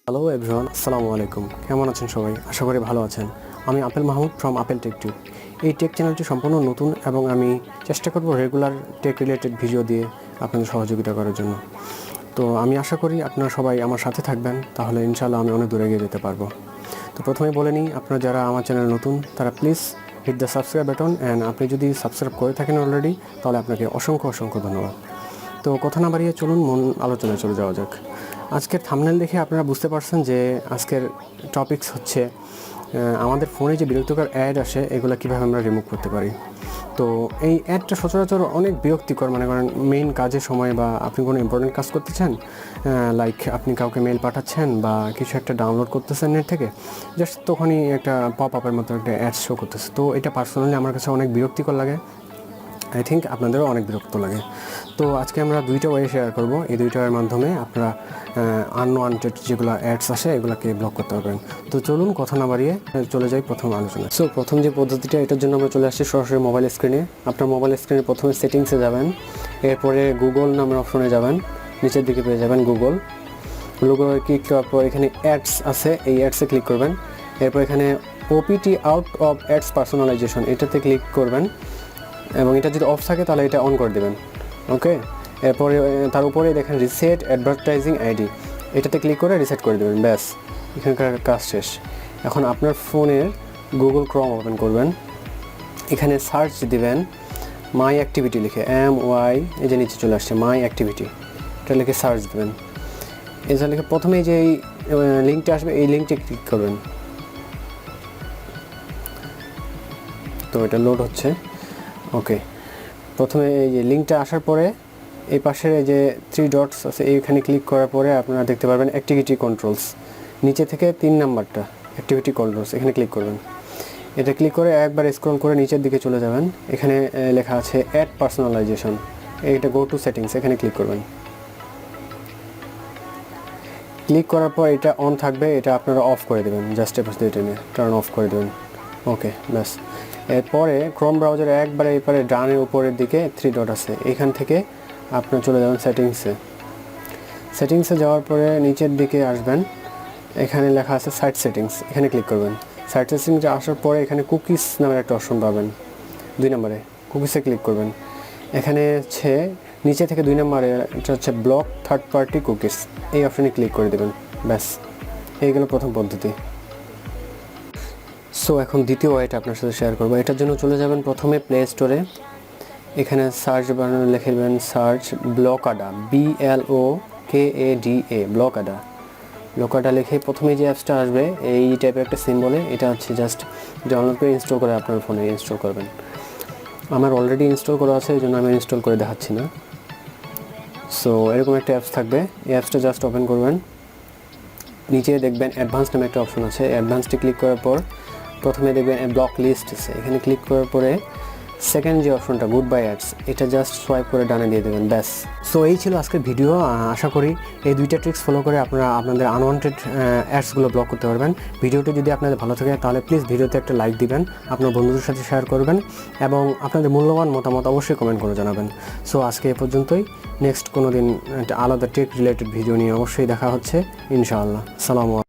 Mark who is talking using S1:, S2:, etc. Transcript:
S1: Hello everyone, আসসালামু আলাইকুম। কেমন আছেন সবাই? আশা করি ভালো আছেন। আমি apple Mahmud from apple TechTube। এই টেক চ্যানেলটি সম্পূর্ণ নতুন এবং আমি চেষ্টা করব রেগুলার টেক রিলেটেড ভিডিও দিয়ে আপনাদের সহযোগিতা করার জন্য। তো আমি আশা করি আপনারা সবাই আমার সাথে থাকবেন, তাহলে ইনশাআল্লাহ আমি অনেক দূরে এগিয়ে যেতে পারবো। তো প্রথমে বলে নিই, আপনারা যারা আমার চ্যানেল নতুন তারা please hit the subscribe button, and আপনি যদি সাবস্ক্রাইব করে থাকেন অলরেডি তাহলে আপনাকে অসংখ্য ধন্যবাদ। তো কথা না বাড়িয়ে চলুন মূল আলোচনায় চলে যাওয়া যাক। আজকের থাম্বনেল দেখে আপনারা বুঝতে পারছেন যে আজকের টপিকস হচ্ছে আমাদের ফোনে যে বিরক্তিকর অ্যাড আসে এগুলো কীভাবে আমরা রিমুভ করতে পারি। তো এই অ্যাডটা সচরাচর অনেক বিরক্তিকর, মনে করেন মেইন কাজের সময় বা আপনি কোনো ইম্পর্টেন্ট কাজ করতেছেন, লাইক আপনি কাউকে মেল পাঠাচ্ছেন বা কিছু একটা ডাউনলোড করতেছেন নেট থেকে, জাস্ট তখনই একটা পপ আপের মতো একটা অ্যাড শো করতেছে। তো এটা পার্সোনালি আমার কাছে অনেক বিরক্তিকর লাগে, আই থিঙ্ক আপনাদেরও অনেক বিরক্ত লাগে। তো আজকে আমরা দুইটা ওয়ে শেয়ার করব। এই দুইটার মাধ্যমে আপনারা আনওয়ান্টেড যেগুলো অ্যাডস আসে এগুলোকে ব্লক করতে পারবেন। তো চলুন কথা না বাড়িয়ে চলে যাই প্রথম আলোচনা। সো প্রথম যে পদ্ধতিটা, এটার জন্য আমরা চলে আসছি সরাসরি মোবাইল স্ক্রিনে। আপনার মোবাইল স্ক্রিনে প্রথমে সেটিংসে যাবেন, এরপরে গুগল নামের অপশনে যাবেন, নিচের দিকে পেয়ে যাবেন গুগল ক্লিক করার পর এখানে অ্যাডস আছে, এই অ্যাডসে ক্লিক করবেন। এরপর এখানে OPT out of ads personalisation, এটাতে ক্লিক করবেন এবং এটা যদি অফ থাকে তাহলে এটা অন করে দেবেন। ওকে, এরপরে তার উপরে দেখেন রিসেট অ্যাডভার্টাইজিং আইডি, এটাতে ক্লিক করে রিসেট করে দেবেন, ব্যাস এখানকার কাজ শেষ। এখন আপনার ফোনের গুগল ক্রোম ওপেন করবেন, এখানে সার্চ দিবেন মাই অ্যাক্টিভিটি লিখে, MY, এই যে নিচে চলে আসছে মাই অ্যাক্টিভিটি, এটা লিখে সার্চ দেবেন। এটা লিখে প্রথমে যে এই লিঙ্কটা আসবে এই লিঙ্কটা ক্লিক করবেন। তো এটা লোড হচ্ছে। ওকে, প্রথমে এই যে লিঙ্কটা আসার পরে এই পাশের এই যে 3 ডটস আছে এইখানে ক্লিক করার পরে আপনারা দেখতে পারবেন অ্যাক্টিভিটি কন্ট্রোলস, নিচে থেকে 3 নাম্বারটা অ্যাক্টিভিটি কন্ট্রোলস, এখানে ক্লিক করবেন। এটা ক্লিক করে একবার স্ক্রল করে নিচের দিকে চলে যাবেন, এখানে লেখা আছে অ্যাড পার্সোনালাইজেশন, এইটা গো টু সেটিংস, এখানে ক্লিক করবেন। ক্লিক করার পর এটা অন থাকবে, এটা আপনারা অফ করে দেবেন, জাস্ট এপাশ দিয়ে টেনে টার্ন অফ করে দেবেন। ওকে, ব্যাস। এরপরে ক্রোম ব্রাউজারে একবারে এরপরে ডানের উপরের দিকে 3 ডট আছে, এইখান থেকে আপনার চলে যাবেন সেটিংসে যাওয়ার পরে নিচের দিকে আসবেন, এখানে লেখা আছে সাইট সেটিংস, এখানে ক্লিক করবেন। সাইট সেটিংসে আসার পরে এখানে কুকিজ নামের একটা অপশন পাবেন, 2 নম্বরে কুকিজে ক্লিক করবেন। এখানে হচ্ছে নিচে থেকে 2 নম্বরে এটা হচ্ছে ব্লক থার্ড পার্টি কুকিজ, এই অপশনে ক্লিক করে দেবেন, ব্যাস এইগুলো প্রথম পদ্ধতি। সো এখন দ্বিতীয় ওয়েটা আপনার সাথে শেয়ার করবো। এটার জন্য চলে যাবেন প্রথমে প্লে স্টোরে, এখানে সার্চ বাটনে লিখবেন সার্চ ব্লকাডা, BLOKADA, ব্লকাডা লিখে প্রথমে যে অ্যাপসটা আসবে এই টাইপের একটা সিম্বলে, এটা হচ্ছে জাস্ট ডাউনলোড করে ইনস্টল করে আপনার ফোনে ইনস্টল করবেন। আমার অলরেডি ইনস্টল করা আছে, এই জন্য আমি ইনস্টল করে দেখাচ্ছি না। সো এরকম একটা অ্যাপস থাকবে, এই অ্যাপসটা জাস্ট ওপেন করবেন। নিচে দেখবেন অ্যাডভান্স নামে একটা অপশন আছে, অ্যাডভান্সটি ক্লিক করার পর প্রথমে দেখবেন ব্লক লিস্ট আছে, এখানে ক্লিক করার পরে সেকেন্ড যে অপশনটা গুড বাই অ্যাডস, এটা জাস্ট সোয়াইপ করে ডানে দিয়ে দেবেন, ব্যাস। সো এই ছিল আজকের ভিডিও। আশা করি এই দুইটা ট্রিক্স ফলো করে আপনারা আপনাদের আনওয়ান্টেড অ্যাডসগুলো ব্লক করতে পারবেন। ভিডিওটি যদি আপনাদের ভালো থাকে তাহলে প্লিজ ভিডিওতে একটা লাইক দিবেন, আপনার বন্ধুদের সাথে শেয়ার করবেন এবং আপনাদের মূল্যবান মতামত অবশ্যই কমেন্ট করে জানাবেন। সো আজকে এ পর্যন্তই, নেক্সট কোনো দিন একটা আলাদা টেক রিলেটেড ভিডিও নিয়ে অবশ্যই দেখা হচ্ছে ইনশাআল্লাহ। সালামু আলাইকুম।